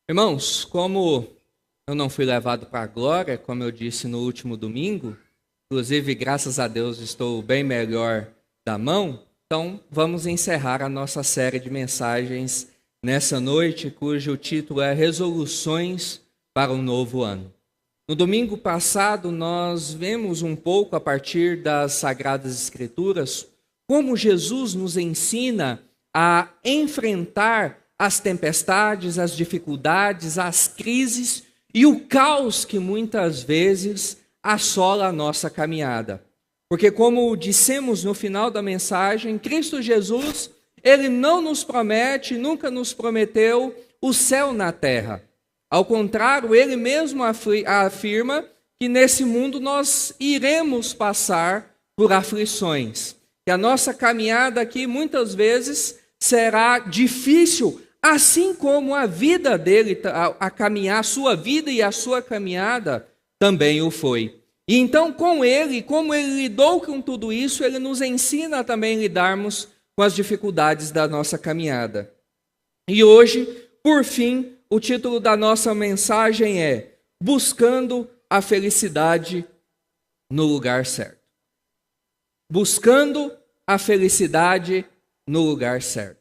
Irmãos, como eu não fui levado para a glória, como eu disse no último domingo, inclusive, graças a Deus, estou bem melhor da mão, então vamos encerrar a nossa série de mensagens nessa noite, cujo título é Resoluções para um Novo Ano. No domingo passado, nós vemos um pouco, a partir das Sagradas Escrituras, como Jesus nos ensina a enfrentar as tempestades, as dificuldades, as crises e o caos que muitas vezes assola a nossa caminhada. Porque, como dissemos no final da mensagem, Cristo Jesus, Ele não nos promete, nunca nos prometeu o céu na terra. Ao contrário, Ele mesmo afirma que nesse mundo nós iremos passar por aflições. Que a nossa caminhada aqui muitas vezes será difícil, assim como a vida dele, a sua vida e a sua caminhada também o foi. E então, com ele, como ele lidou com tudo isso, ele nos ensina também a lidarmos com as dificuldades da nossa caminhada. E hoje, por fim, o título da nossa mensagem é Buscando a Felicidade no Lugar Certo. Buscando a felicidade no lugar certo.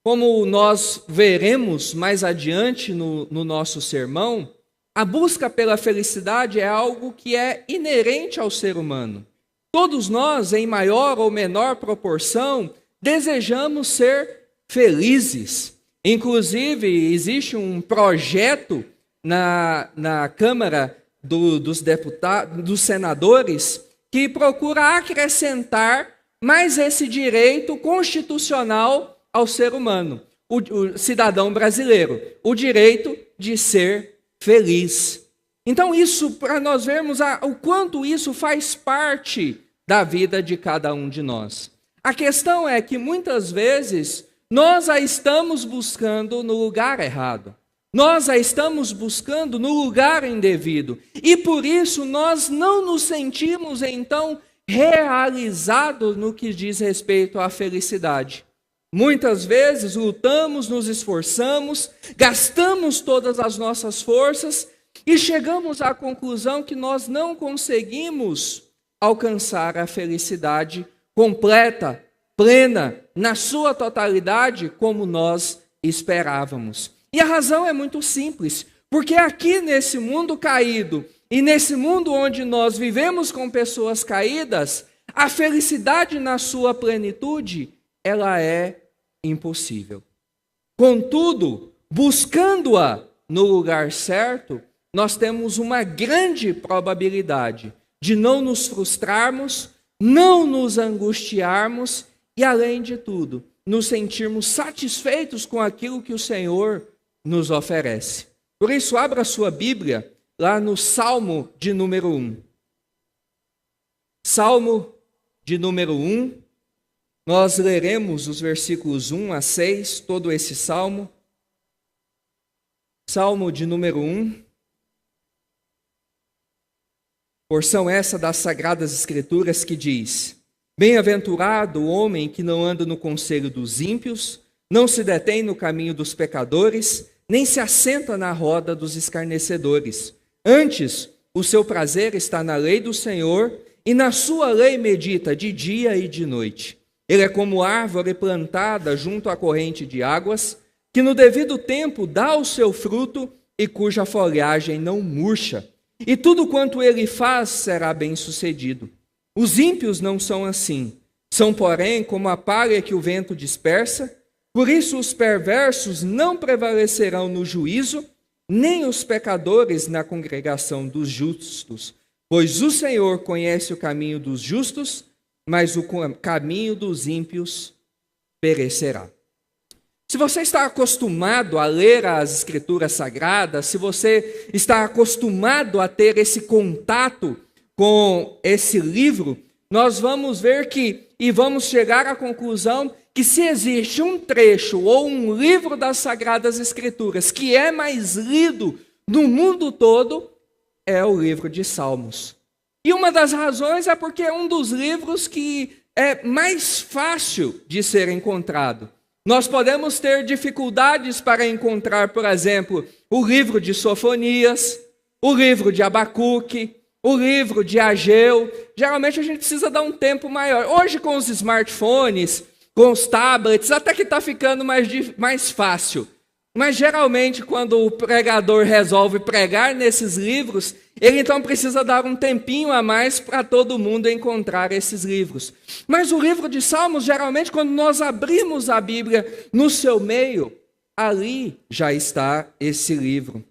Como nós veremos mais adiante no nosso sermão, a busca pela felicidade é algo que é inerente ao ser humano. Todos nós, em maior ou menor proporção, desejamos ser felizes. Inclusive, existe um projeto na Câmara dos Deputados, dos Senadores, que procura acrescentar mais esse direito constitucional ao ser humano, o cidadão brasileiro, o direito de ser feliz. Então isso, para nós vermos o quanto isso faz parte da vida de cada um de nós. A questão é que muitas vezes nós a estamos buscando no lugar errado. Nós a estamos buscando no lugar indevido. E por isso nós não nos sentimos então realizados no que diz respeito à felicidade. Muitas vezes lutamos, nos esforçamos, gastamos todas as nossas forças e chegamos à conclusão que nós não conseguimos alcançar a felicidade completa, plena, na sua totalidade, como nós esperávamos. E a razão é muito simples, porque aqui nesse mundo caído e nesse mundo onde nós vivemos com pessoas caídas, a felicidade na sua plenitude, ela é impossível. Contudo, buscando-a no lugar certo, nós temos uma grande probabilidade de não nos frustrarmos, não nos angustiarmos e, além de tudo, nos sentirmos satisfeitos com aquilo que o Senhor nos oferece. Por isso, abra sua Bíblia lá no Salmo de número 1. Salmo de número 1. Nós leremos os versículos 1 a 6, todo esse salmo. Salmo de número 1. Porção essa das Sagradas Escrituras que diz: Bem-aventurado o homem que não anda no conselho dos ímpios, não se detém no caminho dos pecadores, nem se assenta na roda dos escarnecedores. Antes, o seu prazer está na lei do Senhor, e na sua lei medita de dia e de noite. Ele é como árvore plantada junto à corrente de águas, que no devido tempo dá o seu fruto e cuja folhagem não murcha. E tudo quanto ele faz será bem-sucedido. Os ímpios não são assim. São, porém, como a palha que o vento dispersa. Por isso os perversos não prevalecerão no juízo, nem os pecadores na congregação dos justos. Pois o Senhor conhece o caminho dos justos, mas o caminho dos ímpios perecerá. Se você está acostumado a ler as Escrituras Sagradas, se você está acostumado a ter esse contato com esse livro, nós vamos ver e vamos chegar à conclusão que se existe um trecho ou um livro das Sagradas Escrituras que é mais lido no mundo todo, é o livro de Salmos. E uma das razões é porque é um dos livros que é mais fácil de ser encontrado. Nós podemos ter dificuldades para encontrar, por exemplo, o livro de Sofonias, o livro de Abacuque, o livro de Ageu. Geralmente a gente precisa dar um tempo maior. Hoje, com os smartphones, com os tablets, até que está ficando mais fácil. Mas geralmente, quando o pregador resolve pregar nesses livros, ele então precisa dar um tempinho a mais para todo mundo encontrar esses livros. Mas o livro de Salmos, geralmente, quando nós abrimos a Bíblia no seu meio, ali já está esse livro.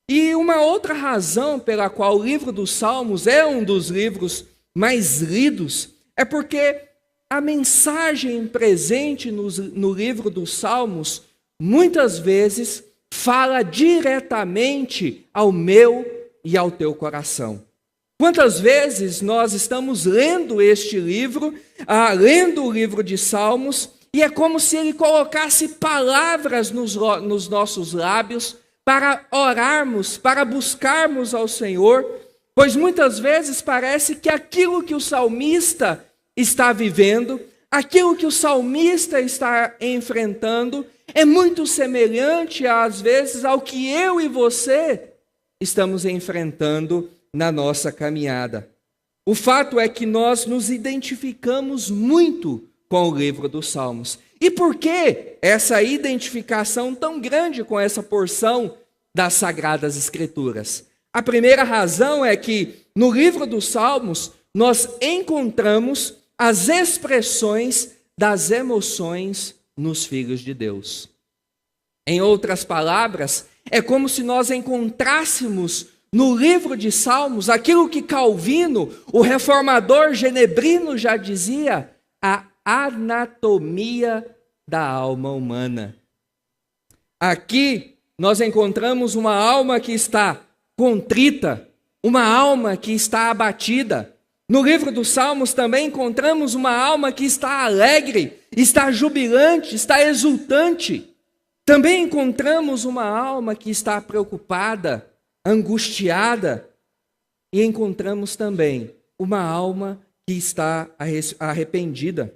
E uma outra razão pela qual o livro dos Salmos é um dos livros mais lidos é porque a mensagem presente no livro dos Salmos muitas vezes fala diretamente ao meu e ao teu coração. Quantas vezes nós estamos lendo este livro, lendo o livro de Salmos, e é como se ele colocasse palavras nos nossos lábios para orarmos, para buscarmos ao Senhor, pois muitas vezes parece que aquilo que o salmista está vivendo, aquilo que o salmista está enfrentando, é muito semelhante, às vezes, ao que eu e você estamos enfrentando na nossa caminhada. O fato é que nós nos identificamos muito com o livro dos Salmos. E por que essa identificação tão grande com essa porção das Sagradas Escrituras? A primeira razão é que no livro dos Salmos nós encontramos as expressões das emoções nos filhos de Deus. Em outras palavras, é como se nós encontrássemos no livro de Salmos aquilo que Calvino, o reformador genebrino, já dizia, a anatomia da alma humana. Aqui nós encontramos uma alma que está contrita, uma alma que está abatida. No livro dos Salmos também encontramos uma alma que está alegre, está jubilante, está exultante. Também encontramos uma alma que está preocupada, angustiada. E encontramos também uma alma que está arrependida.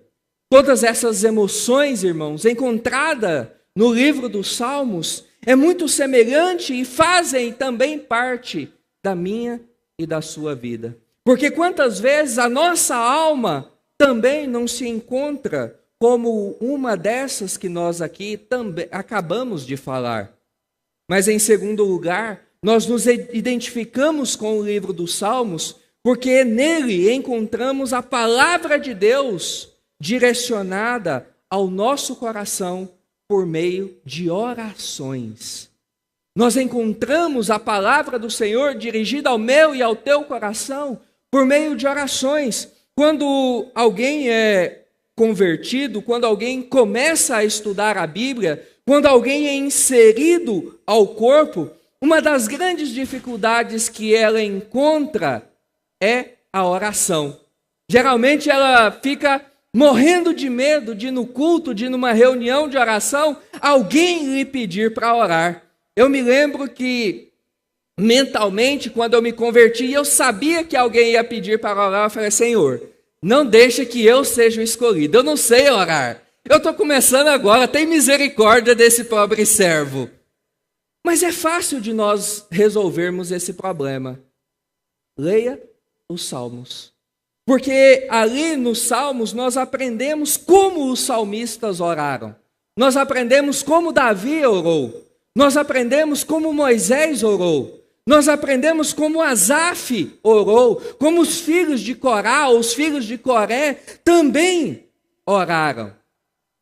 Todas essas emoções, irmãos, encontradas no livro dos Salmos, é muito semelhante e fazem também parte da minha e da sua vida. Porque quantas vezes a nossa alma também não se encontra como uma dessas que nós aqui também acabamos de falar. Mas em segundo lugar, nós nos identificamos com o livro dos Salmos, porque nele encontramos a palavra de Deus direcionada ao nosso coração por meio de orações. Nós encontramos a palavra do Senhor dirigida ao meu e ao teu coração por meio de orações. Quando alguém é convertido, quando alguém começa a estudar a Bíblia, quando alguém é inserido ao corpo, uma das grandes dificuldades que ela encontra é a oração. Geralmente ela fica morrendo de medo de no culto, de numa reunião de oração, alguém lhe pedir para orar. Eu me lembro que mentalmente, quando eu me converti, eu sabia que alguém ia pedir para orar, eu falei, Senhor, não deixa que eu seja o escolhido, eu não sei orar. Eu estou começando agora, tem misericórdia desse pobre servo. Mas é fácil de nós resolvermos esse problema. Leia os Salmos. Porque ali nos Salmos nós aprendemos como os salmistas oraram. Nós aprendemos como Davi orou. Nós aprendemos como Moisés orou. Nós aprendemos como Asaf orou. Como os filhos de Corá, os filhos de Coré também oraram.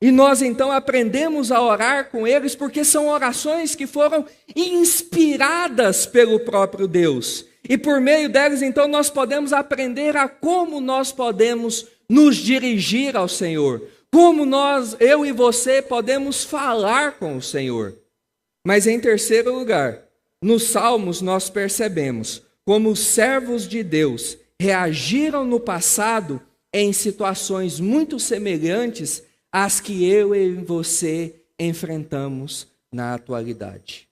E nós então aprendemos a orar com eles porque são orações que foram inspiradas pelo próprio Deus. E por meio delas, então, nós podemos aprender a como nós podemos nos dirigir ao Senhor. Como eu e você, podemos falar com o Senhor. Mas em terceiro lugar, nos Salmos nós percebemos como os servos de Deus reagiram no passado em situações muito semelhantes às que eu e você enfrentamos na atualidade.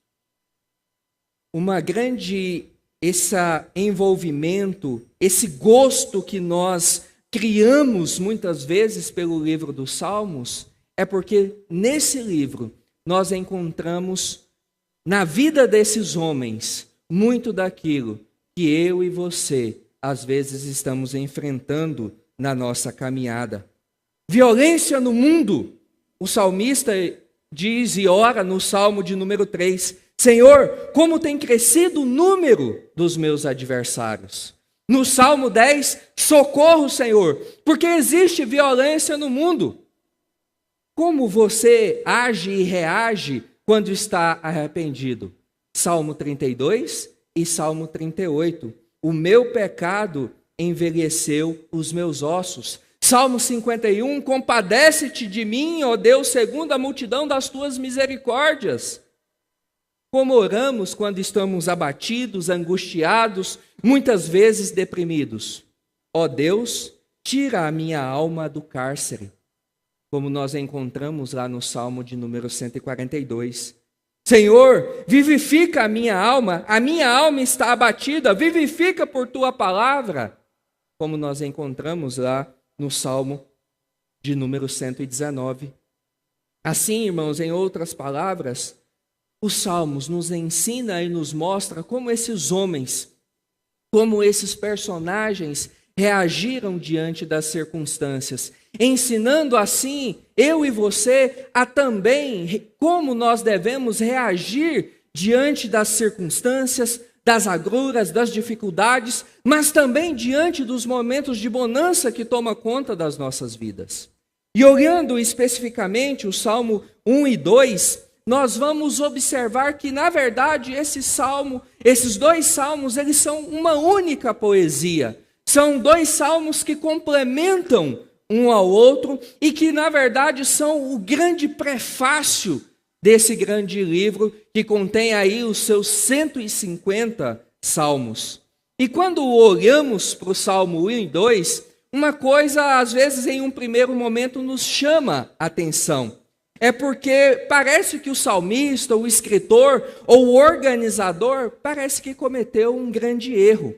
Esse envolvimento, esse gosto que nós criamos muitas vezes pelo livro dos Salmos, É porque nesse livro nós encontramos na vida desses homens muito daquilo que eu e você às vezes estamos enfrentando na nossa caminhada. Violência no mundo. O salmista diz e ora no Salmo de número 3, Senhor, como tem crescido o número dos meus adversários. No Salmo 10, socorro, Senhor, porque existe violência no mundo. Como você age e reage quando está arrependido? Salmo 32 e Salmo 38. O meu pecado envelheceu os meus ossos. Salmo 51, compadece-te de mim, ó Deus, segundo a multidão das tuas misericórdias. Como oramos quando estamos abatidos, angustiados, muitas vezes deprimidos. Ó Deus, tira a minha alma do cárcere. Como nós encontramos lá no Salmo de número 142. Senhor, vivifica a minha alma está abatida, vivifica por tua palavra. Como nós encontramos lá no Salmo de número 119. Assim, irmãos, em outras palavras, os Salmos nos ensina e nos mostra como esses homens, como esses personagens reagiram diante das circunstâncias, ensinando assim eu e você a também como nós devemos reagir diante das circunstâncias, das agruras, das dificuldades, mas também diante dos momentos de bonança que toma conta das nossas vidas. E olhando especificamente o Salmo 1 e 2, nós vamos observar que, na verdade, esses dois salmos, eles são uma única poesia. São dois salmos que complementam um ao outro e que, na verdade, são o grande prefácio desse grande livro que contém aí os seus 150 salmos. E quando olhamos para o Salmo 1 e 2, uma coisa, às vezes, em um primeiro momento, nos chama a atenção. É porque parece que o salmista, o escritor ou o organizador, parece que cometeu um grande erro.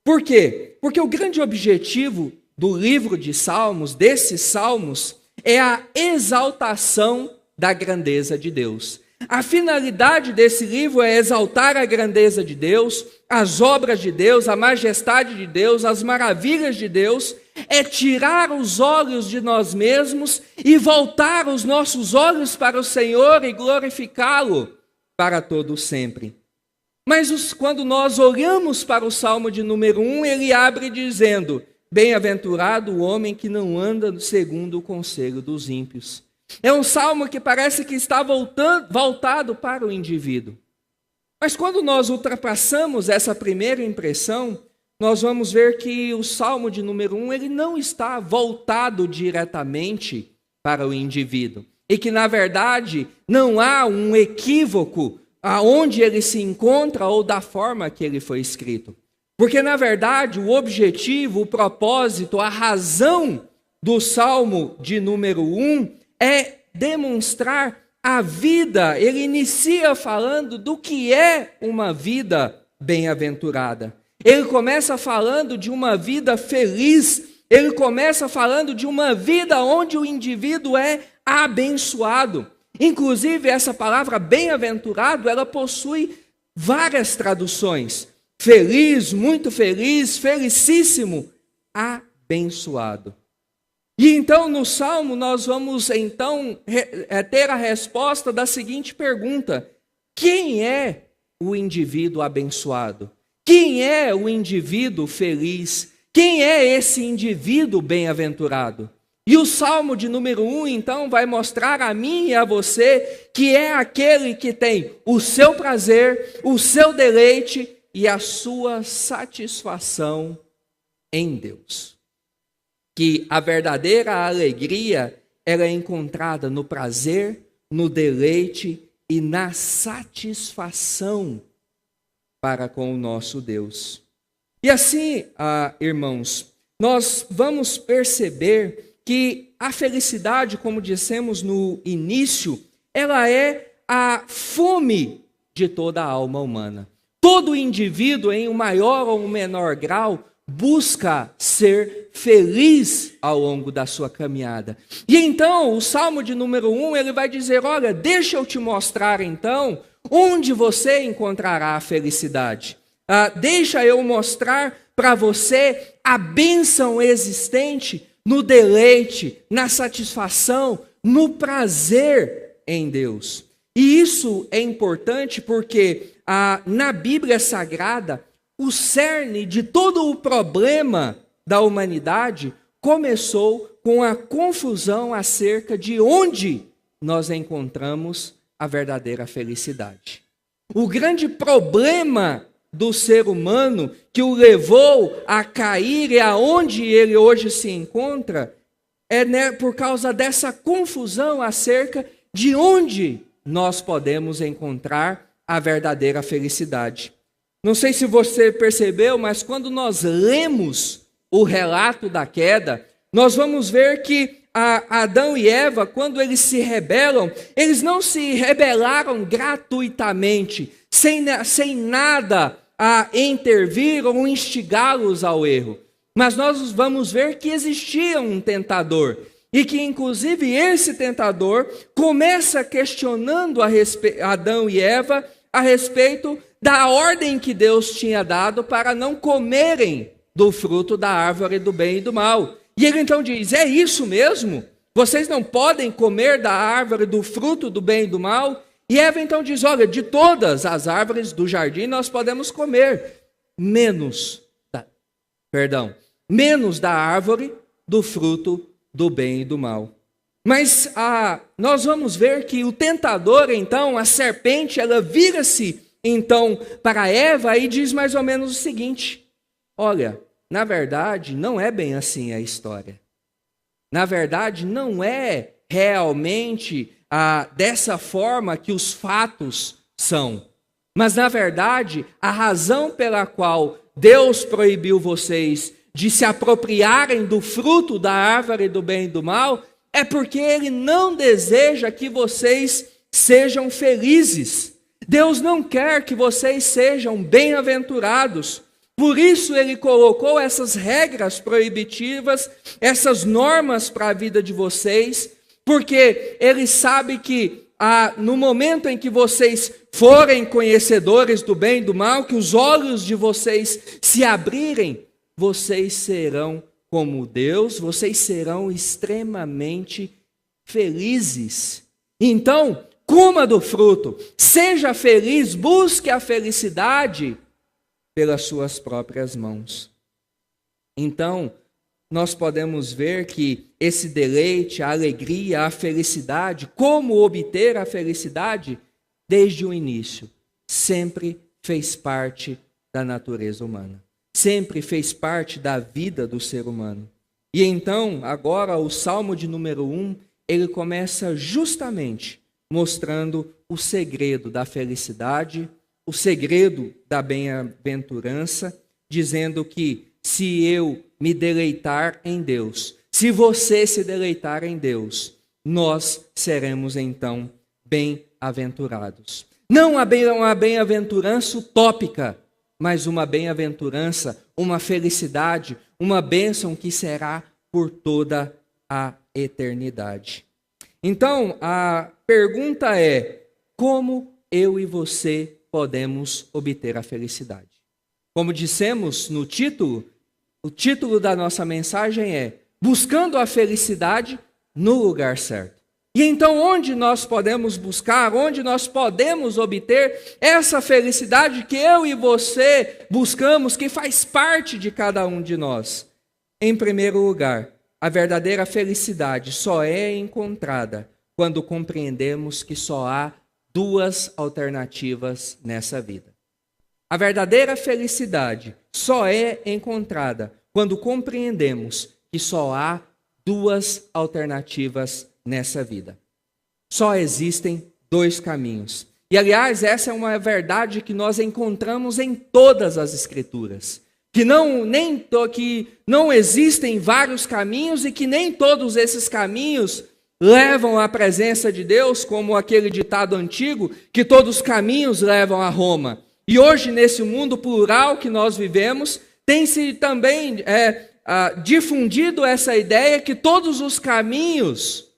Por quê? Porque o grande objetivo do livro de Salmos, desses salmos, é a exaltação da grandeza de Deus. A finalidade desse livro é exaltar a grandeza de Deus, as obras de Deus, a majestade de Deus, as maravilhas de Deus, é tirar os olhos de nós mesmos e voltar os nossos olhos para o Senhor e glorificá-lo para todo sempre. Mas quando nós olhamos para o Salmo de número 1, ele abre dizendo, bem-aventurado o homem que não anda segundo o conselho dos ímpios. É um salmo que parece que está voltado para o indivíduo. Mas quando nós ultrapassamos essa primeira impressão, nós vamos ver que o Salmo de número 1, ele não está voltado diretamente para o indivíduo. E que, na verdade, não há um equívoco aonde ele se encontra ou da forma que ele foi escrito. Porque, na verdade, o objetivo, o propósito, a razão do Salmo de número 1 é demonstrar a vida. Ele inicia falando do que é uma vida bem-aventurada. Ele começa falando de uma vida feliz, ele começa falando de uma vida onde o indivíduo é abençoado. Inclusive, essa palavra bem-aventurado, ela possui várias traduções. Feliz, muito feliz, felicíssimo, abençoado. E então, no Salmo, nós vamos então ter a resposta da seguinte pergunta: quem é o indivíduo abençoado? Quem é o indivíduo feliz? Quem é esse indivíduo bem-aventurado? E o Salmo de número 1, então, vai mostrar a mim e a você que é aquele que tem o seu prazer, o seu deleite e a sua satisfação em Deus. Que a verdadeira alegria ela é encontrada no prazer, no deleite e na satisfação para com o nosso Deus. E assim, irmãos, nós vamos perceber que a felicidade, como dissemos no início, ela é a fome de toda a alma humana. Todo indivíduo, em um maior ou um menor grau, busca ser feliz ao longo da sua caminhada. E então, o Salmo de número 1, ele vai dizer, olha, deixa eu te mostrar então, onde você encontrará a felicidade. Deixa eu mostrar para você a bênção existente no deleite, na satisfação, no prazer em Deus. E isso é importante porque na Bíblia Sagrada, o cerne de todo o problema da humanidade começou com a confusão acerca de onde nós encontramos a verdadeira felicidade. O grande problema do ser humano que o levou a cair e aonde ele hoje se encontra é por causa dessa confusão acerca de onde nós podemos encontrar a verdadeira felicidade. Não sei se você percebeu, mas quando nós lemos o relato da queda, nós vamos ver que Adão e Eva, quando eles se rebelam, eles não se rebelaram gratuitamente, sem nada a intervir ou instigá-los ao erro. Mas nós vamos ver que existia um tentador, e que inclusive esse tentador começa questionando Adão e Eva a respeito da ordem que Deus tinha dado para não comerem do fruto da árvore do bem e do mal. E ele então diz, é isso mesmo? Vocês não podem comer da árvore do fruto do bem e do mal? E Eva então diz, olha, de todas as árvores do jardim nós podemos comer, menos da árvore do fruto do bem e do mal. Mas nós vamos ver que o tentador, então, a serpente, ela vira-se então para Eva e diz mais ou menos o seguinte, olha, na verdade não é bem assim a história. Na verdade não é realmente dessa forma que os fatos são. Mas na verdade a razão pela qual Deus proibiu vocês de se apropriarem do fruto da árvore do bem e do mal é porque Ele não deseja que vocês sejam felizes. Deus não quer que vocês sejam bem-aventurados. Por isso Ele colocou essas regras proibitivas, essas normas para a vida de vocês, porque Ele sabe que no momento em que vocês forem conhecedores do bem e do mal, que os olhos de vocês se abrirem, vocês serão como Deus, vocês serão extremamente felizes. Então, coma do fruto, seja feliz, busque a felicidade pelas suas próprias mãos. Então, nós podemos ver que esse deleite, a alegria, a felicidade, como obter a felicidade, desde o início, sempre fez parte da natureza humana. Sempre fez parte da vida do ser humano. E então, agora, o Salmo de número 1, ele começa justamente mostrando o segredo da felicidade, o segredo da bem-aventurança, dizendo que se eu me deleitar em Deus, se você se deleitar em Deus, nós seremos então bem-aventurados. Não uma bem-aventurança utópica, mas uma bem-aventurança, uma felicidade, uma bênção que será por toda a eternidade. Então, a pergunta é, como eu e você podemos obter a felicidade? Como dissemos no título, o título da nossa mensagem é Buscando a Felicidade no Lugar Certo. E então, onde nós podemos buscar, onde nós podemos obter essa felicidade que eu e você buscamos, que faz parte de cada um de nós? Em primeiro lugar, a verdadeira felicidade só é encontrada quando compreendemos que só há duas alternativas nessa vida. A verdadeira felicidade só é encontrada quando compreendemos que só há duas alternativas nessa vida. Só existem dois caminhos. E, aliás, essa é uma verdade que nós encontramos em todas as Escrituras. Que não existem vários caminhos e que nem todos esses caminhos levam à presença de Deus, como aquele ditado antigo, que todos os caminhos levam a Roma. E hoje, nesse mundo plural que nós vivemos, tem-se também difundido essa ideia que todos os caminhos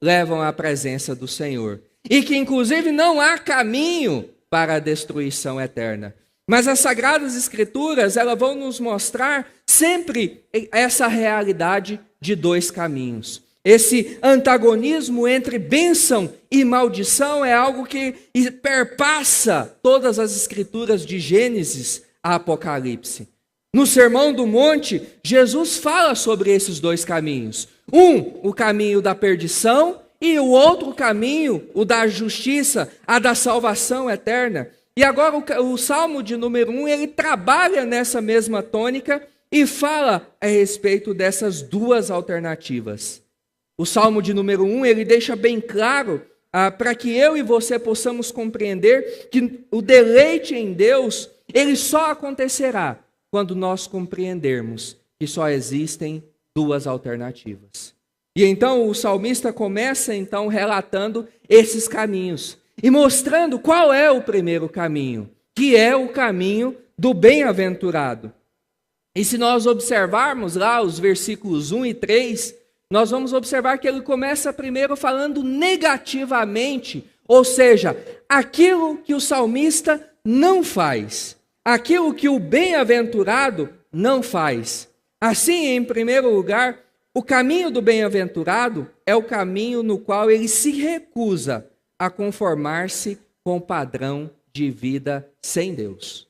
levam à presença do Senhor. E que, inclusive, não há caminho para a destruição eterna. Mas as Sagradas Escrituras, elas vão nos mostrar sempre essa realidade de dois caminhos. Esse antagonismo entre bênção e maldição é algo que perpassa todas as Escrituras de Gênesis a Apocalipse. No Sermão do Monte, Jesus fala sobre esses dois caminhos. O caminho da perdição, e o outro caminho, o da justiça, a da salvação eterna. E agora o Salmo de número 1, ele trabalha nessa mesma tônica e fala a respeito dessas duas alternativas. O Salmo de número 1, ele deixa bem claro para que eu e você possamos compreender que o deleite em Deus, ele só acontecerá quando nós compreendermos que só existem duas alternativas. E então o salmista começa então relatando esses caminhos e mostrando qual é o primeiro caminho, que é o caminho do bem-aventurado. E se nós observarmos lá os versículos 1 e 3, nós vamos observar que ele começa primeiro falando negativamente, ou seja, aquilo que o salmista não faz, aquilo que o bem-aventurado não faz. Assim, em primeiro lugar, o caminho do bem-aventurado é o caminho no qual ele se recusa a conformar-se com o padrão de vida sem Deus.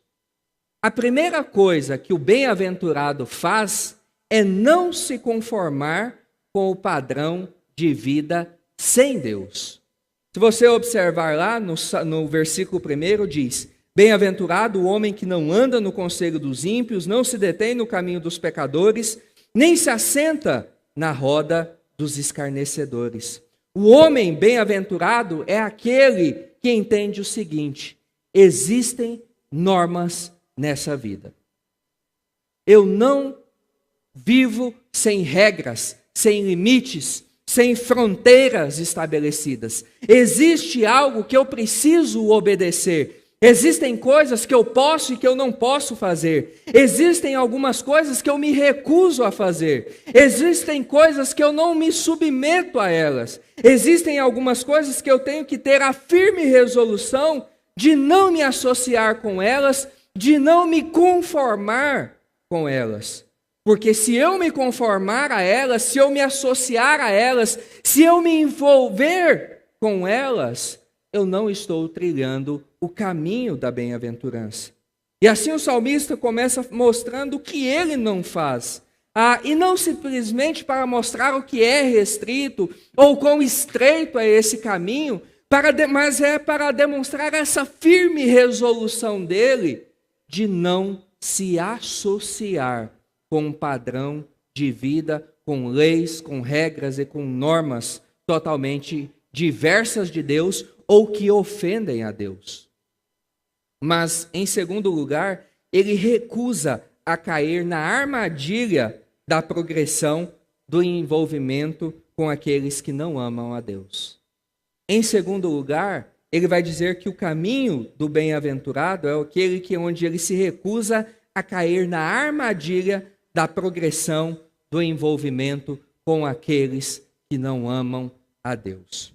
A primeira coisa que o bem-aventurado faz é não se conformar com o padrão de vida sem Deus. Se você observar lá no versículo 1, diz: bem-aventurado o homem que não anda no conselho dos ímpios, não se detém no caminho dos pecadores, nem se assenta na roda dos escarnecedores. O homem bem-aventurado é aquele que entende o seguinte: existem normas nessa vida. Eu não vivo sem regras, sem limites, sem fronteiras estabelecidas. Existe algo que eu preciso obedecer. Existem coisas que eu posso e que eu não posso fazer. Existem algumas coisas que eu me recuso a fazer. Existem coisas que eu não me submeto a elas. Existem algumas coisas que eu tenho que ter a firme resolução de não me associar com elas, de não me conformar com elas. Porque se eu me conformar a elas, se eu me associar a elas, se eu me envolver com elas, eu não estou trilhando o caminho da bem-aventurança. E assim o salmista começa mostrando o que ele não faz. E não simplesmente para mostrar o que é restrito ou quão estreito é esse caminho, mas é para demonstrar essa firme resolução dele de não se associar com um padrão de vida, com leis, com regras e com normas totalmente diversas de Deus ou que ofendem a Deus. Mas, em segundo lugar, ele recusa a cair na armadilha da progressão do envolvimento com aqueles que não amam a Deus. Em segundo lugar, ele vai dizer que o caminho do bem-aventurado é aquele onde ele se recusa a cair na armadilha da progressão do envolvimento com aqueles que não amam a Deus.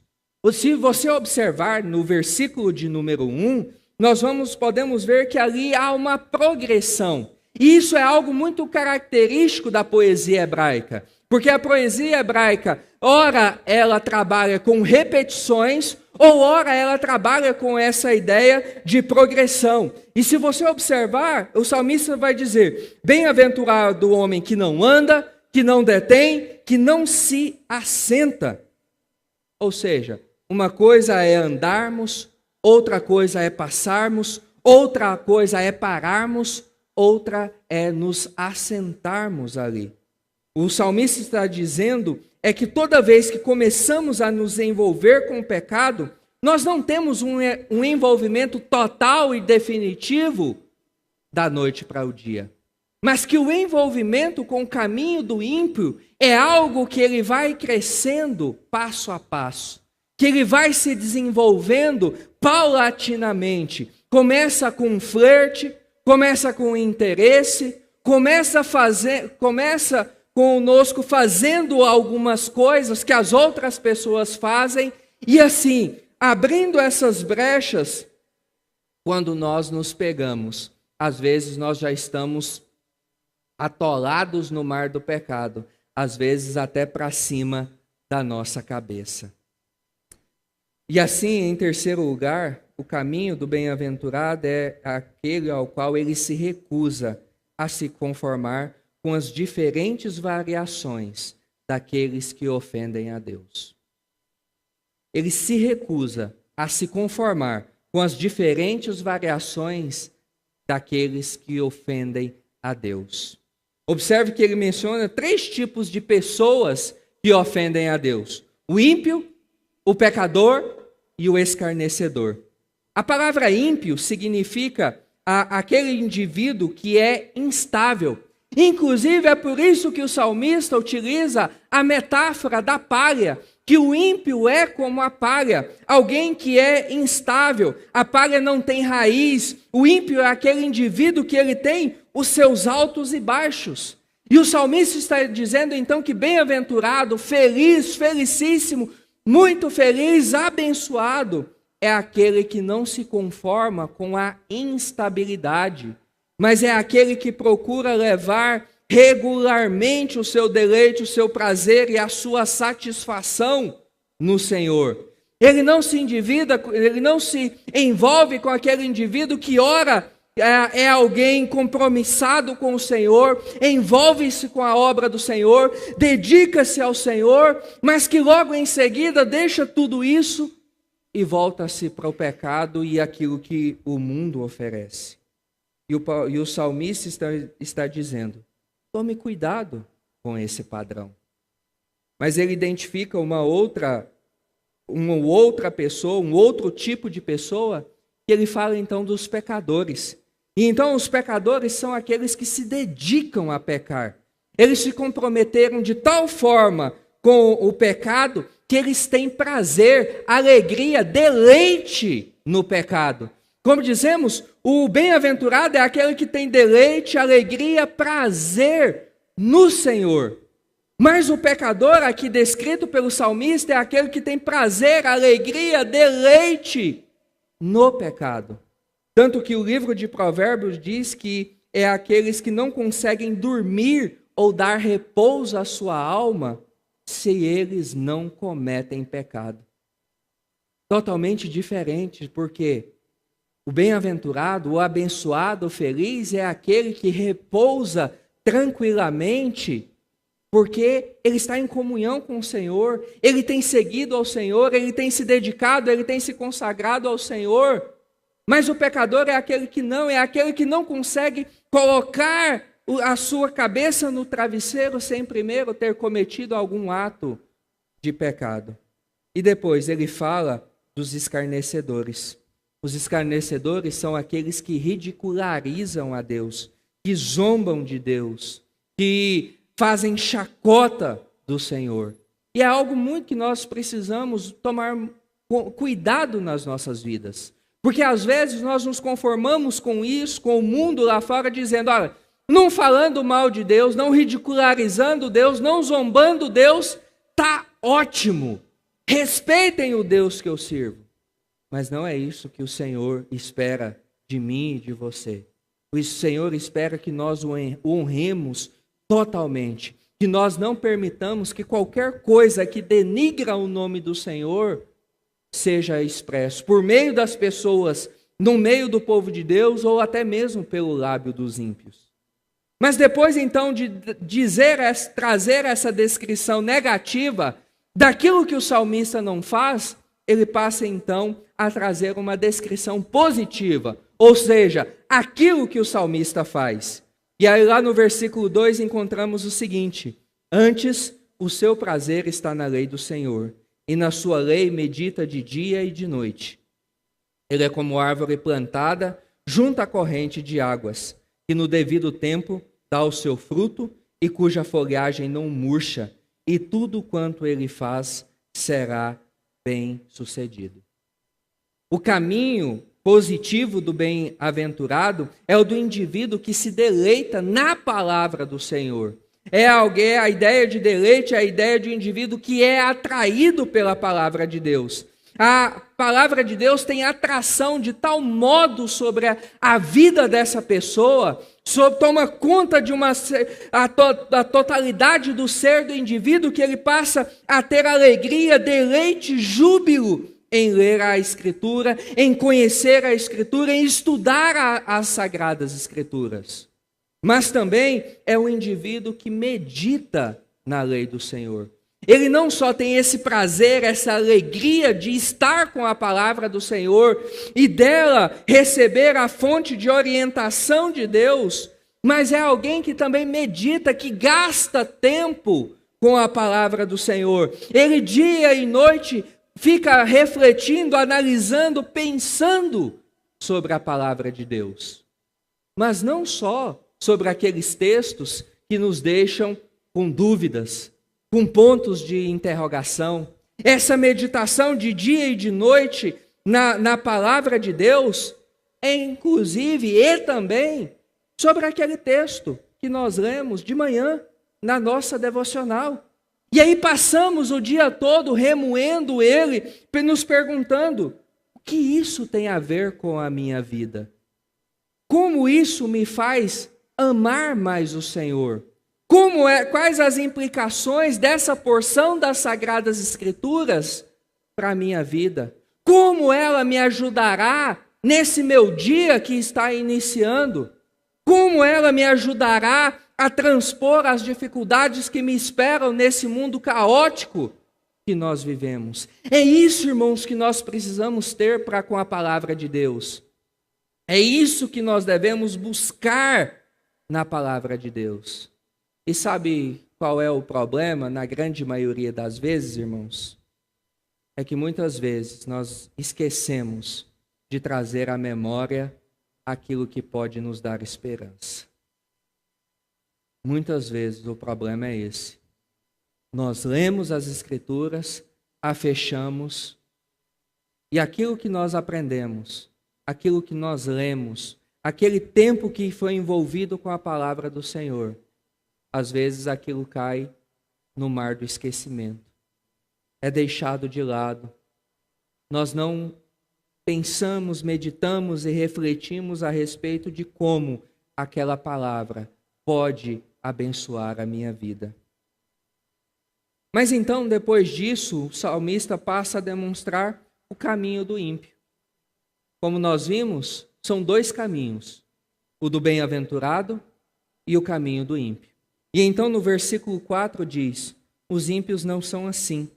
Se você observar no versículo de número 1, nós podemos ver que ali há uma progressão. E isso é algo muito característico da poesia hebraica. Porque a poesia hebraica, ora ela trabalha com repetições, ou ora ela trabalha com essa ideia de progressão. E se você observar, o salmista vai dizer: bem-aventurado o homem que não anda, que não detém, que não se assenta. Ou seja, uma coisa é andarmos, outra coisa é passarmos, outra coisa é pararmos, outra é nos assentarmos ali. O salmista está dizendo que toda vez que começamos a nos envolver com o pecado, nós não temos um envolvimento total e definitivo da noite para o dia. Mas que o envolvimento com o caminho do ímpio é algo que ele vai crescendo passo a passo, que ele vai se desenvolvendo paulatinamente. Começa com um flerte, começa com interesse, começa conosco fazendo algumas coisas que as outras pessoas fazem, e assim, abrindo essas brechas, quando nós nos pegamos, às vezes nós já estamos atolados no mar do pecado, às vezes até para cima da nossa cabeça. E assim, em terceiro lugar, o caminho do bem-aventurado é aquele ao qual ele se recusa a se conformar com as diferentes variações daqueles que ofendem a Deus. Ele se recusa a se conformar com as diferentes variações daqueles que ofendem a Deus. Observe que ele menciona 3 tipos de pessoas que ofendem a Deus: o ímpio, o pecador e o escarnecedor. A palavra ímpio significa aquele indivíduo que é instável. Inclusive, é por isso que o salmista utiliza a metáfora da palha, que o ímpio é como a palha, alguém que é instável. A palha não tem raiz. O ímpio é aquele indivíduo que ele tem os seus altos e baixos. E o salmista está dizendo então que bem-aventurado, feliz, felicíssimo, muito feliz, abençoado, é aquele que não se conforma com a instabilidade, mas é aquele que procura levar regularmente o seu deleite, o seu prazer e a sua satisfação no Senhor. Ele não se endivida, ele não se envolve com aquele indivíduo que ora é alguém compromissado com o Senhor, envolve-se com a obra do Senhor, dedica-se ao Senhor, mas que logo em seguida deixa tudo isso e volta-se para o pecado e aquilo que o mundo oferece. E o salmista está dizendo: tome cuidado com esse padrão. Mas ele identifica uma outra pessoa, um outro tipo de pessoa, que ele fala então dos pecadores. E então os pecadores são aqueles que se dedicam a pecar. Eles se comprometeram de tal forma com o pecado que eles têm prazer, alegria, deleite no pecado. Como dizemos, o bem-aventurado é aquele que tem deleite, alegria, prazer no Senhor. Mas o pecador, aqui descrito pelo salmista, é aquele que tem prazer, alegria, deleite no pecado. Tanto que o livro de Provérbios diz que é aqueles que não conseguem dormir ou dar repouso à sua alma se eles não cometem pecado. Totalmente diferente, porque o bem-aventurado, o abençoado, o feliz é aquele que repousa tranquilamente, porque ele está em comunhão com o Senhor, ele tem seguido ao Senhor, ele tem se dedicado, ele tem se consagrado ao Senhor. Mas o pecador é aquele que não consegue colocar a sua cabeça no travesseiro sem primeiro ter cometido algum ato de pecado. E depois ele fala dos escarnecedores. Os escarnecedores são aqueles que ridicularizam a Deus, que zombam de Deus, que fazem chacota do Senhor. E é algo muito que nós precisamos tomar cuidado nas nossas vidas. Porque às vezes nós nos conformamos com isso, com o mundo lá fora, dizendo: olha, não falando mal de Deus, não ridicularizando Deus, não zombando Deus, tá ótimo. Respeitem o Deus que eu sirvo. Mas não é isso que o Senhor espera de mim e de você. O Senhor espera que nós o honremos totalmente, que nós não permitamos que qualquer coisa que denigra o nome do Senhor seja expresso por meio das pessoas, no meio do povo de Deus, ou até mesmo pelo lábio dos ímpios. Mas depois então de trazer essa descrição negativa daquilo que o salmista não faz, ele passa então a trazer uma descrição positiva, ou seja, aquilo que o salmista faz. E aí lá no versículo 2 encontramos o seguinte: antes o seu prazer está na lei do Senhor, e na sua lei medita de dia e de noite. Ele é como árvore plantada junto à corrente de águas, que no devido tempo dá o seu fruto e cuja folhagem não murcha, e tudo quanto ele faz será bem sucedido. O caminho positivo do bem-aventurado é o do indivíduo que se deleita na palavra do Senhor. A ideia de deleite é a ideia de um indivíduo que é atraído pela palavra de Deus. A palavra de Deus tem atração de tal modo sobre a vida dessa pessoa, toma conta de a totalidade do ser do indivíduo, que ele passa a ter alegria, deleite, júbilo em ler a Escritura, em conhecer a Escritura, em estudar as Sagradas Escrituras. Mas também é um indivíduo que medita na lei do Senhor. Ele não só tem esse prazer, essa alegria de estar com a palavra do Senhor e dela receber a fonte de orientação de Deus, mas é alguém que também medita, que gasta tempo com a palavra do Senhor. Ele dia e noite fica refletindo, analisando, pensando sobre a palavra de Deus. Mas não só sobre aqueles textos que nos deixam com dúvidas, com pontos de interrogação. Essa meditação de dia e de noite na palavra de Deus é inclusive e também sobre aquele texto que nós lemos de manhã na nossa devocional. E aí passamos o dia todo remoendo ele, nos perguntando: o que isso tem a ver com a minha vida? Como isso me faz amar mais o Senhor? Quais as implicações dessa porção das Sagradas Escrituras para a minha vida? Como ela me ajudará nesse meu dia que está iniciando? Como ela me ajudará a transpor as dificuldades que me esperam nesse mundo caótico que nós vivemos? É isso, irmãos, que nós precisamos ter para com a palavra de Deus. É isso que nós devemos buscar na palavra de Deus. E sabe qual é o problema, na grande maioria das vezes, irmãos? É que muitas vezes nós esquecemos de trazer à memória aquilo que pode nos dar esperança. Muitas vezes o problema é esse. Nós lemos as Escrituras, a fechamos, e aquilo que nós aprendemos, aquilo que nós lemos, aquele tempo que foi envolvido com a palavra do Senhor, às vezes aquilo cai no mar do esquecimento. É deixado de lado. Nós não pensamos, meditamos e refletimos a respeito de como aquela palavra pode abençoar a minha vida. Mas então, depois disso, o salmista passa a demonstrar o caminho do ímpio. Como nós vimos, são dois caminhos: o do bem-aventurado e o caminho do ímpio. E então no versículo 4 diz: os ímpios não são assim,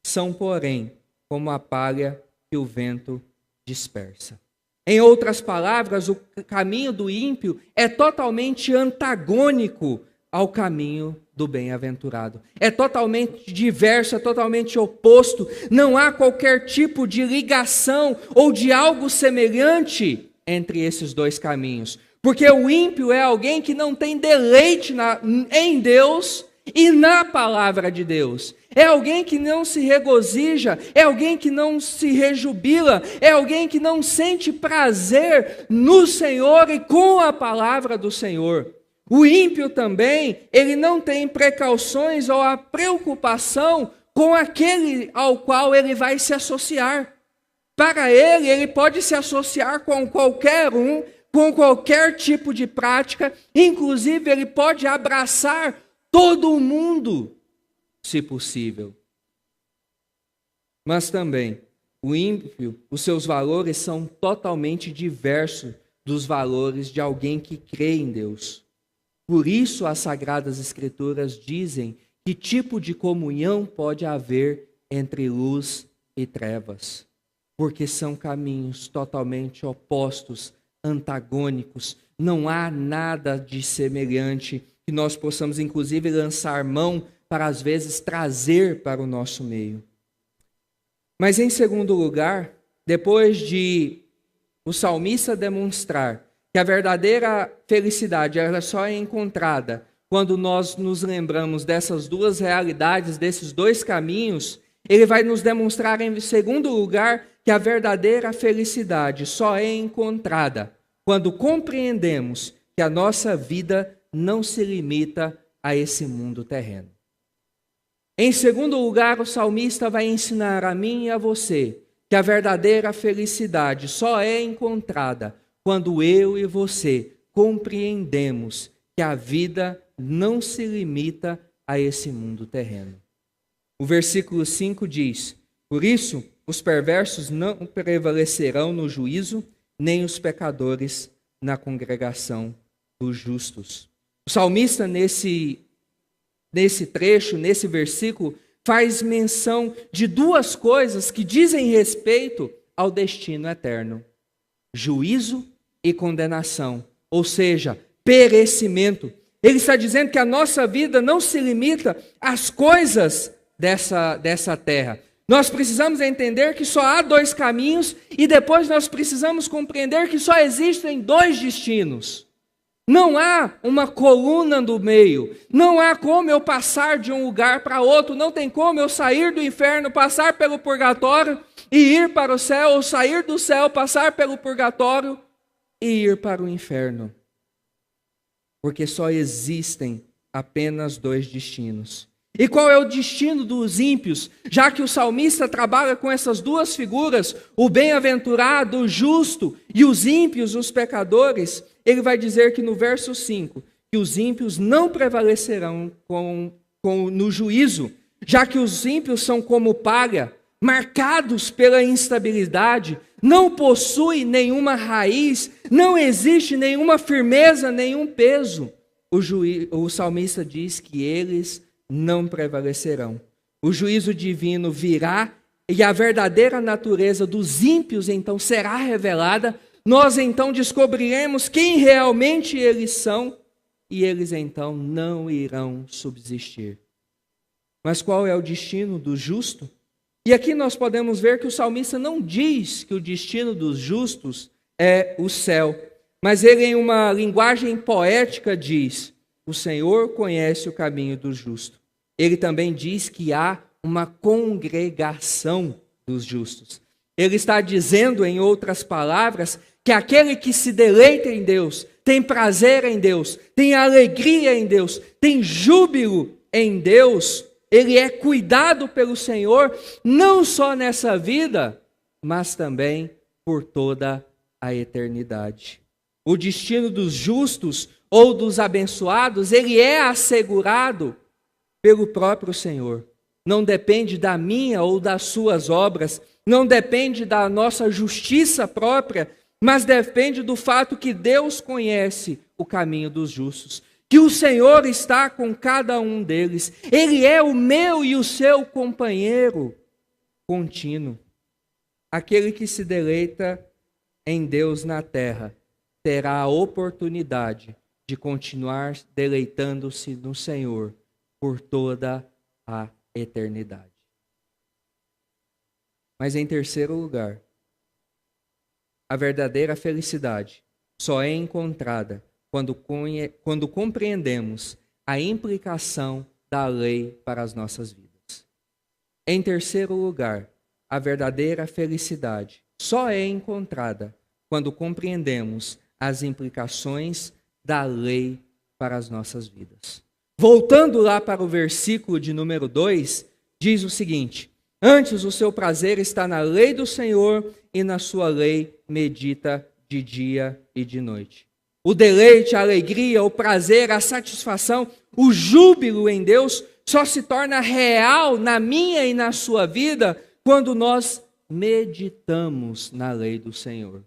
são, porém, como a palha que o vento dispersa. Em outras palavras, o caminho do ímpio é totalmente antagônico ao caminho do bem-aventurado. É totalmente diverso, é totalmente oposto. Não há qualquer tipo de ligação ou de algo semelhante entre esses dois caminhos. Porque o ímpio é alguém que não tem deleite em Deus e na palavra de Deus. É alguém que não se regozija, é alguém que não se rejubila, é alguém que não sente prazer no Senhor e com a palavra do Senhor. O ímpio também, ele não tem precauções ou a preocupação com aquele ao qual ele vai se associar. Para ele pode se associar com qualquer um, com qualquer tipo de prática, inclusive ele pode abraçar todo o mundo, se possível. Mas também, o ímpio, os seus valores são totalmente diversos dos valores de alguém que crê em Deus. Por isso as Sagradas Escrituras dizem que tipo de comunhão pode haver entre luz e trevas, porque são caminhos totalmente opostos, antagônicos. Não há nada de semelhante que nós possamos, inclusive, lançar mão para, às vezes, trazer para o nosso meio. Mas, em segundo lugar, depois de o salmista demonstrar que a verdadeira felicidade ela só é encontrada quando nós nos lembramos dessas duas realidades, desses dois caminhos, ele vai nos demonstrar, em segundo lugar, que a verdadeira felicidade só é encontrada quando compreendemos que a nossa vida não se limita a esse mundo terreno. Em segundo lugar, o salmista vai ensinar a mim e a você que a verdadeira felicidade só é encontrada quando eu e você compreendemos que a vida não se limita a esse mundo terreno. O versículo 5 diz: por isso, os perversos não prevalecerão no juízo, nem os pecadores na congregação dos justos. O salmista, nesse trecho, nesse versículo, faz menção de duas coisas que dizem respeito ao destino eterno: juízo e condenação, ou seja, perecimento. Ele está dizendo que a nossa vida não se limita às coisas dessa terra. Nós precisamos entender que só há dois caminhos e depois nós precisamos compreender que só existem dois destinos. Não há uma coluna do meio, não há como eu passar de um lugar para outro, não tem como eu sair do inferno, passar pelo purgatório e ir para o céu, ou sair do céu, passar pelo purgatório e ir para o inferno. Porque só existem apenas dois destinos. E qual é o destino dos ímpios? Já que o salmista trabalha com essas duas figuras, o bem-aventurado, o justo, e os ímpios, os pecadores, ele vai dizer que no verso 5, que os ímpios não prevalecerão no juízo, já que os ímpios são como palha, marcados pela instabilidade, não possuem nenhuma raiz, não existe nenhuma firmeza, nenhum peso. O salmista diz que eles não prevalecerão. O juízo divino virá e a verdadeira natureza dos ímpios então será revelada. Nós então descobriremos quem realmente eles são e eles então não irão subsistir. Mas qual é o destino do justo? E aqui nós podemos ver que o salmista não diz que o destino dos justos é o céu, mas ele, em uma linguagem poética, diz: o Senhor conhece o caminho do justo. Ele também diz que há uma congregação dos justos. Ele está dizendo, em outras palavras, que aquele que se deleita em Deus, tem prazer em Deus, tem alegria em Deus, tem júbilo em Deus, ele é cuidado pelo Senhor, não só nessa vida, mas também por toda a eternidade. O destino dos justos ou dos abençoados, ele é assegurado pelo próprio Senhor. Não depende da minha ou das suas obras, não depende da nossa justiça própria, mas depende do fato que Deus conhece o caminho dos justos, que o Senhor está com cada um deles. Ele é o meu e o seu companheiro contínuo. Aquele que se deleita em Deus na terra terá a oportunidade de continuar deleitando-se no Senhor por toda a eternidade. Mas em terceiro lugar, a verdadeira felicidade só é encontrada quando compreendemos a implicação da lei para as nossas vidas. Em terceiro lugar, a verdadeira felicidade só é encontrada quando compreendemos as implicações da lei para as nossas vidas. Voltando lá para o versículo de número 2, diz o seguinte: antes o seu prazer está na lei do Senhor e na sua lei medita de dia e de noite. O deleite, a alegria, o prazer, a satisfação, o júbilo em Deus só se torna real na minha e na sua vida quando nós meditamos na lei do Senhor.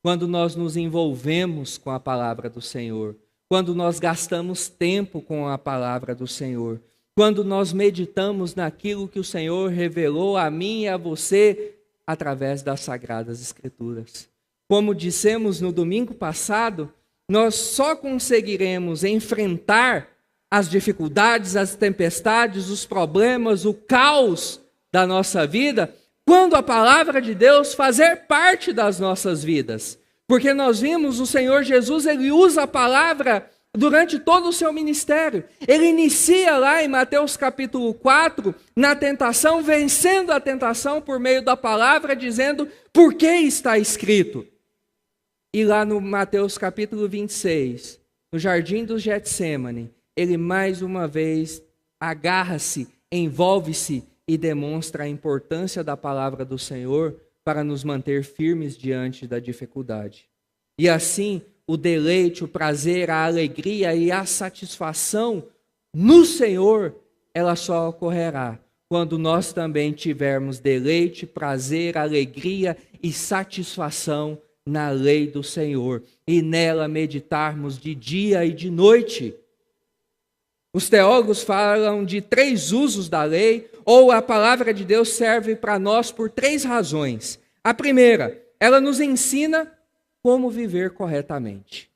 Quando nós nos envolvemos com a palavra do Senhor. Quando nós gastamos tempo com a palavra do Senhor, quando nós meditamos naquilo que o Senhor revelou a mim e a você através das Sagradas Escrituras. Como dissemos no domingo passado, nós só conseguiremos enfrentar as dificuldades, as tempestades, os problemas, o caos da nossa vida, quando a palavra de Deus fazer parte das nossas vidas. Porque nós vimos o Senhor Jesus, ele usa a palavra durante todo o seu ministério. Ele inicia lá em Mateus capítulo 4, na tentação, vencendo a tentação por meio da palavra, dizendo por que está escrito. E lá no Mateus capítulo 26, no jardim do Getsêmani, ele mais uma vez agarra-se, envolve-se e demonstra a importância da palavra do Senhor para nos manter firmes diante da dificuldade. E assim, o deleite, o prazer, a alegria e a satisfação no Senhor, ela só ocorrerá quando nós também tivermos deleite, prazer, alegria e satisfação na lei do Senhor e nela meditarmos de dia e de noite. Os teólogos falam de 3 usos da lei, ou a palavra de Deus serve para nós por 3 razões. A primeira, ela nos ensina como viver corretamente.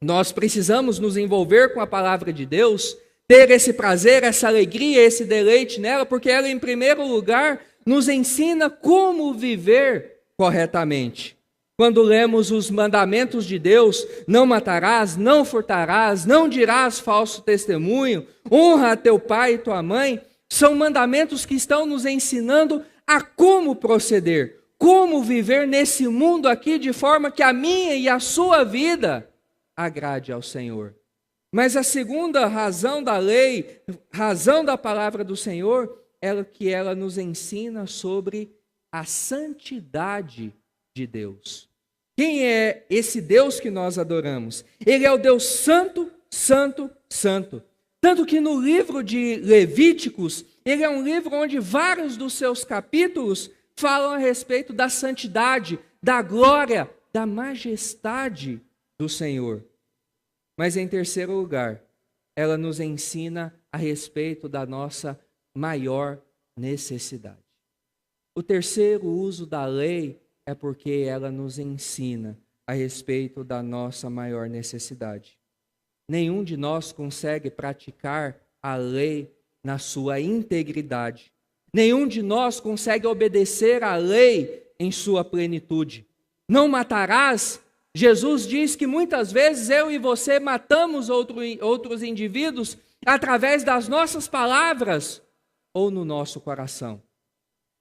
Nós precisamos nos envolver com a palavra de Deus, ter esse prazer, essa alegria, esse deleite nela, porque ela, em primeiro lugar, nos ensina como viver corretamente. Quando lemos os mandamentos de Deus, não matarás, não furtarás, não dirás falso testemunho, honra a teu pai e tua mãe, são mandamentos que estão nos ensinando a como proceder, como viver nesse mundo aqui de forma que a minha e a sua vida agrade ao Senhor. Mas a segunda razão da lei, razão da palavra do Senhor, é que ela nos ensina sobre a santidade de Deus. Quem é esse Deus que nós adoramos? Ele é o Deus santo, santo, santo. Tanto que no livro de Levíticos, ele é um livro onde vários dos seus capítulos falam a respeito da santidade, da glória, da majestade do Senhor. Mas em terceiro lugar, ela nos ensina a respeito da nossa maior necessidade. O terceiro uso da lei é porque ela nos ensina a respeito da nossa maior necessidade. Nenhum de nós consegue praticar a lei na sua integridade. Nenhum de nós consegue obedecer à lei em sua plenitude. Não matarás. Jesus diz que muitas vezes eu e você matamos outros indivíduos através das nossas palavras ou no nosso coração.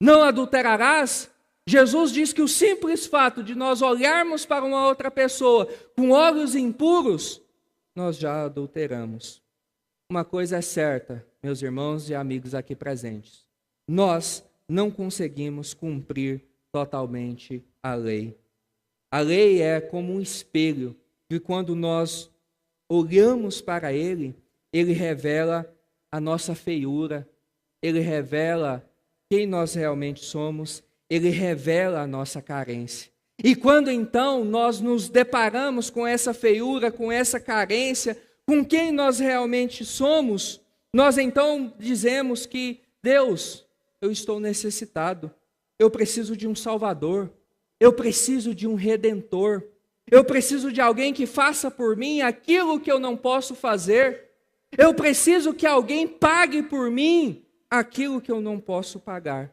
Não adulterarás. Jesus diz que o simples fato de nós olharmos para uma outra pessoa com olhos impuros, nós já adulteramos. Uma coisa é certa, meus irmãos e amigos aqui presentes. Nós não conseguimos cumprir totalmente a lei. A lei é como um espelho, que quando nós olhamos para ele, ele revela a nossa feiura, ele revela quem nós realmente somos, ele revela a nossa carência. E quando então nós nos deparamos com essa feiura, com essa carência, com quem nós realmente somos, nós então dizemos que, Deus, eu estou necessitado, eu preciso de um Salvador, eu preciso de um Redentor, eu preciso de alguém que faça por mim aquilo que eu não posso fazer, eu preciso que alguém pague por mim aquilo que eu não posso pagar.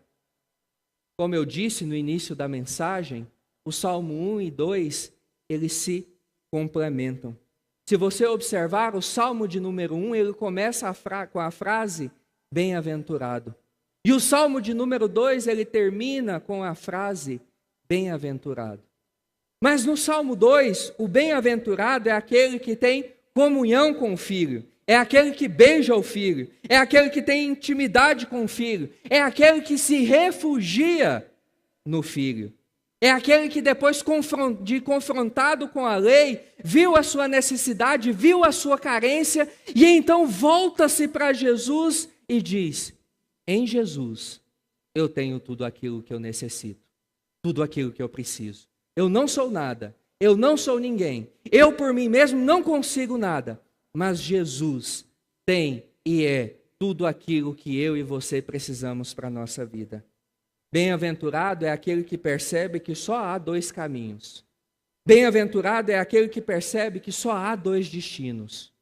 Como eu disse no início da mensagem, o Salmo 1 e 2, eles se complementam. Se você observar, o Salmo de número 1, ele começa com a frase, bem-aventurado. E o Salmo de número 2, ele termina com a frase, bem-aventurado. Mas no Salmo 2, o bem-aventurado é aquele que tem comunhão com o Filho, é aquele que beija o Filho, é aquele que tem intimidade com o Filho, é aquele que se refugia no Filho. É aquele que depois de confrontado com a lei, viu a sua necessidade, viu a sua carência, e então volta-se para Jesus e diz, em Jesus eu tenho tudo aquilo que eu necessito, tudo aquilo que eu preciso. Eu não sou nada, eu não sou ninguém, eu por mim mesmo não consigo nada, mas Jesus tem e é tudo aquilo que eu e você precisamos para a nossa vida. Bem-aventurado é aquele que percebe que só há 2 caminhos. Bem-aventurado é aquele que percebe que só há 2 destinos.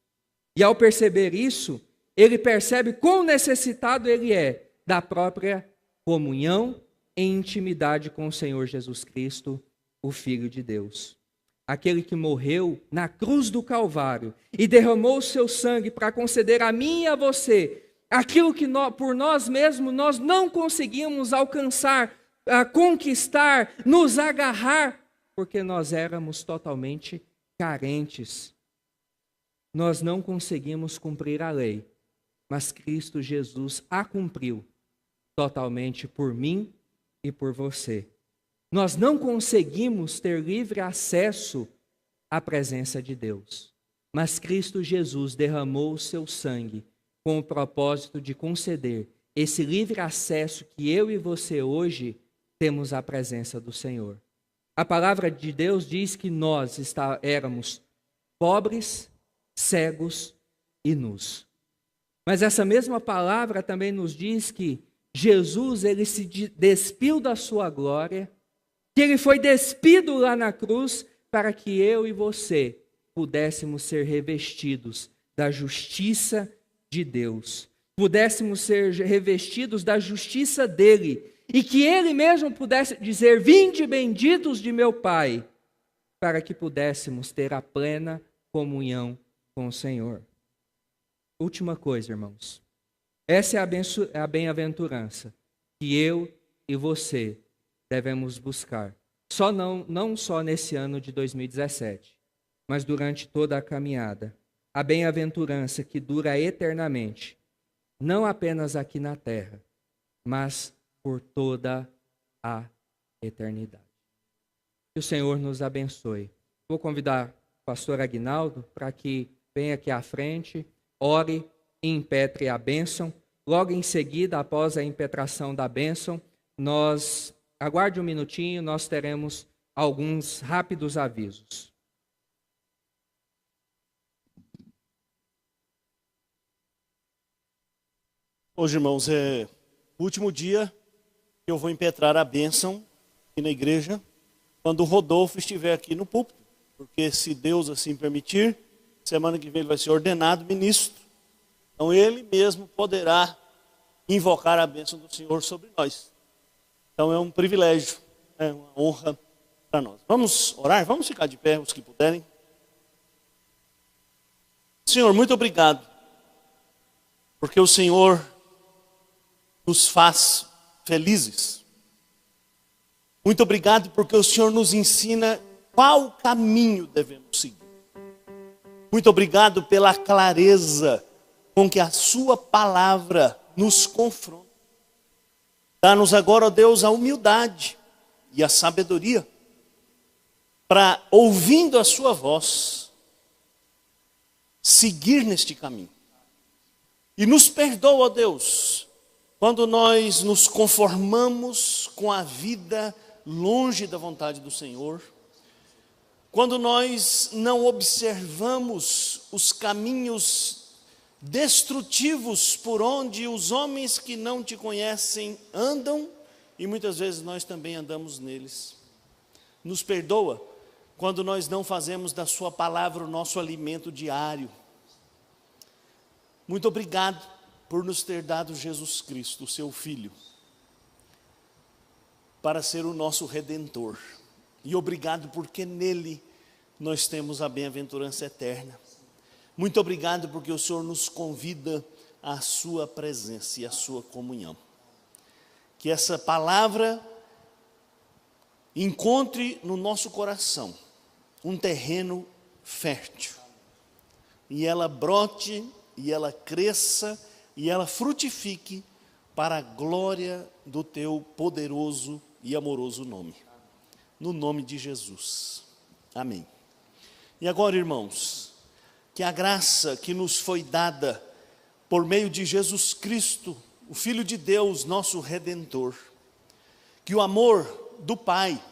E ao perceber isso, ele percebe quão necessitado ele é da própria comunhão e intimidade com o Senhor Jesus Cristo, o Filho de Deus. aquele que morreu na cruz do Calvário e derramou o seu sangue para conceder a mim e a você aquilo que por nós mesmos nós não conseguimos alcançar, conquistar, nos agarrar, porque nós éramos totalmente carentes. Nós não conseguimos cumprir a lei, mas Cristo Jesus a cumpriu totalmente por mim e por você. Nós não conseguimos ter livre acesso à presença de Deus, mas Cristo Jesus derramou o seu sangue com o propósito de conceder esse livre acesso que eu e você hoje temos à presença do Senhor. A palavra de Deus diz que nós éramos pobres, cegos e nus. Mas essa mesma palavra também nos diz que Jesus, ele se despiu da sua glória, que ele foi despido lá na cruz para que eu e você pudéssemos ser revestidos da justiça de Deus, pudéssemos ser revestidos da justiça dele, e que ele mesmo pudesse dizer: vinde benditos de meu Pai, para que pudéssemos ter a plena comunhão com o Senhor. Última coisa, irmãos. Essa é a bem-aventurança que eu e você devemos buscar. Não só nesse ano de 2017, mas durante toda a caminhada. A bem-aventurança que dura eternamente, não apenas aqui na terra, mas por toda a eternidade. Que o Senhor nos abençoe. Vou convidar o pastor Aguinaldo para que venha aqui à frente, ore e impetre a bênção. Logo em seguida, após a impetração da bênção, aguarde um minutinho, nós teremos alguns rápidos avisos. Hoje, irmãos, é o último dia que eu vou impetrar a bênção aqui na igreja, quando o Rodolfo estiver aqui no púlpito, porque se Deus assim permitir, semana que vem ele vai ser ordenado ministro, então ele mesmo poderá invocar a bênção do Senhor sobre nós. Então é um privilégio, é uma honra para nós. Vamos orar? Vamos ficar de pé, os que puderem. Senhor, muito obrigado, porque o Senhor nos faz felizes. Muito obrigado porque o Senhor nos ensina qual caminho devemos seguir. Muito obrigado pela clareza com que a sua palavra nos confronta. Dá-nos agora, ó Deus, a humildade e a sabedoria para, ouvindo a sua voz, seguir neste caminho. E nos perdoa, ó Deus, quando nós nos conformamos com a vida longe da vontade do Senhor, quando nós não observamos os caminhos destrutivos por onde os homens que não te conhecem andam, e muitas vezes nós também andamos neles. Nos perdoa quando nós não fazemos da sua palavra o nosso alimento diário. Muito obrigado por nos ter dado Jesus Cristo, o seu Filho, para ser o nosso Redentor. E obrigado porque nele nós temos a bem-aventurança eterna. Muito obrigado porque o Senhor nos convida à sua presença e à sua comunhão. Que essa palavra encontre no nosso coração um terreno fértil. E ela brote, e ela cresça, e ela frutifique para a glória do teu poderoso e amoroso nome. No nome de Jesus. Amém. E agora, irmãos, que a graça que nos foi dada por meio de Jesus Cristo, o Filho de Deus, nosso Redentor, que o amor do Pai,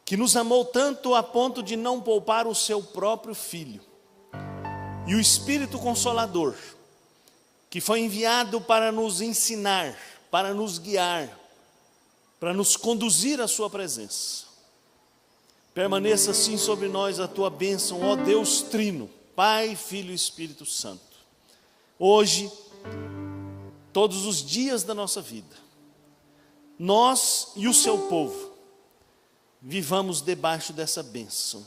que nos amou tanto a ponto de não poupar o seu próprio Filho, e o Espírito Consolador, que foi enviado para nos ensinar, para nos guiar, para nos conduzir à sua presença. Permaneça assim sobre nós a tua bênção, ó Deus Trino, Pai, Filho e Espírito Santo. Hoje, todos os dias da nossa vida, nós e o seu povo, vivamos debaixo dessa bênção.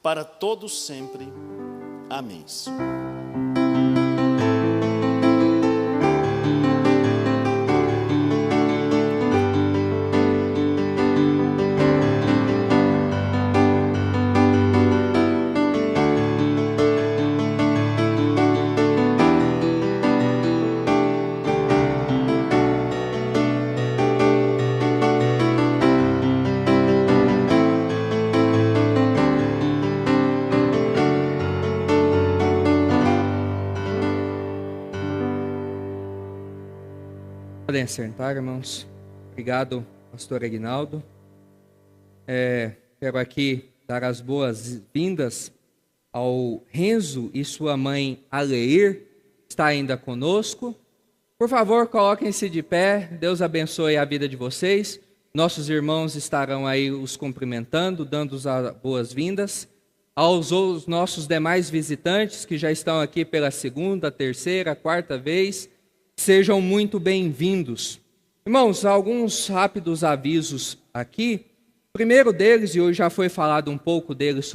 para todos sempre. Amém. Podem sentar, irmãos. Obrigado, pastor Aguinaldo. Quero aqui dar as boas-vindas ao Renzo e sua mãe Aleir, está ainda conosco. Por favor, coloquem-se de pé. Deus abençoe a vida de vocês. Nossos irmãos estarão aí os cumprimentando, dando as boas-vindas. Aos nossos demais visitantes que já estão aqui pela segunda, terceira, quarta vez, sejam muito bem-vindos. Irmãos, alguns rápidos avisos aqui. O primeiro deles, e hoje já foi falado um pouco deles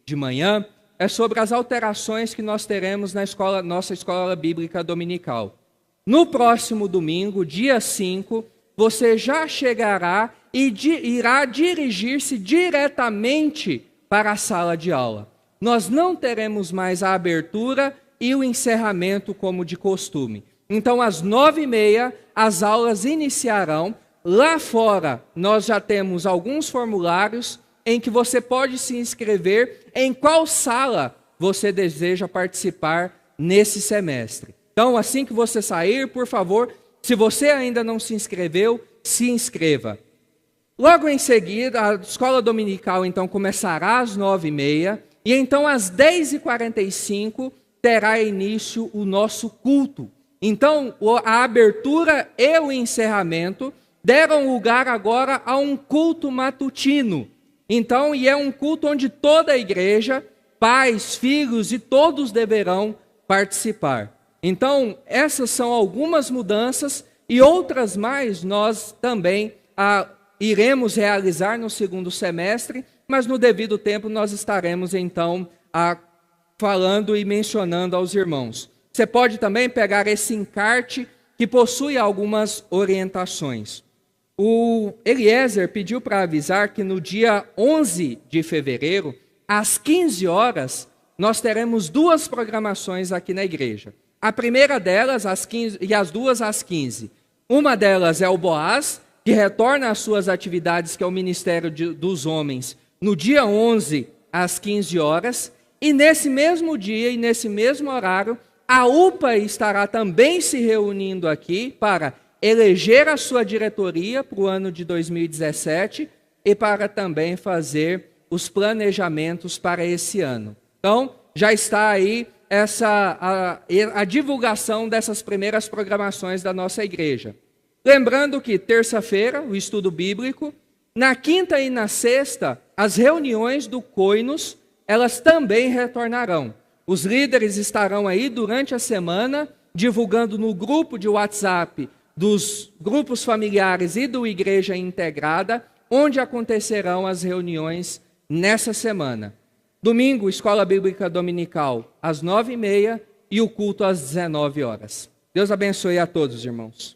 de manhã, é sobre as alterações que nós teremos na nossa escola bíblica dominical. No próximo domingo, dia 5, você já chegará e irá dirigir-se diretamente para a sala de aula. Nós não teremos mais a abertura e o encerramento como de costume. Então, às 9h30, as aulas iniciarão. Lá fora, nós já temos alguns formulários em que você pode se inscrever em qual sala você deseja participar nesse semestre. Então, assim que você sair, por favor, se você ainda não se inscreveu, se inscreva. Logo em seguida, a escola dominical, então, começará às 9h30 e então, às 10h45, terá início o nosso culto. Então, a abertura e o encerramento deram lugar agora a um culto matutino. Então, e é um culto onde toda a igreja, pais, filhos e todos deverão participar. Então, essas são algumas mudanças e outras mais nós também iremos realizar no segundo semestre, mas no devido tempo nós estaremos então falando e mencionando aos irmãos. Você pode também pegar esse encarte que possui algumas orientações. O Eliezer pediu para avisar que no dia 11 de fevereiro, às 15 horas, nós teremos 2 programações aqui na igreja. A primeira delas, às 15, e as duas às 15. Uma delas é o Boaz, que retorna às suas atividades, que é o Ministério dos Homens, no dia 11, às 15 horas. E nesse mesmo dia e nesse mesmo horário, a UPA estará também se reunindo aqui para eleger a sua diretoria para o ano de 2017 e para também fazer os planejamentos para esse ano. Então, já está aí a divulgação dessas primeiras programações da nossa igreja. Lembrando que terça-feira, o estudo bíblico, na quinta e na sexta, as reuniões do Coinos, elas também retornarão. Os líderes estarão aí durante a semana, divulgando no grupo de WhatsApp dos grupos familiares e do Igreja Integrada, onde acontecerão as reuniões nessa semana. Domingo, Escola Bíblica Dominical, às 9h30 e o culto às 19 horas. Deus abençoe a todos, irmãos.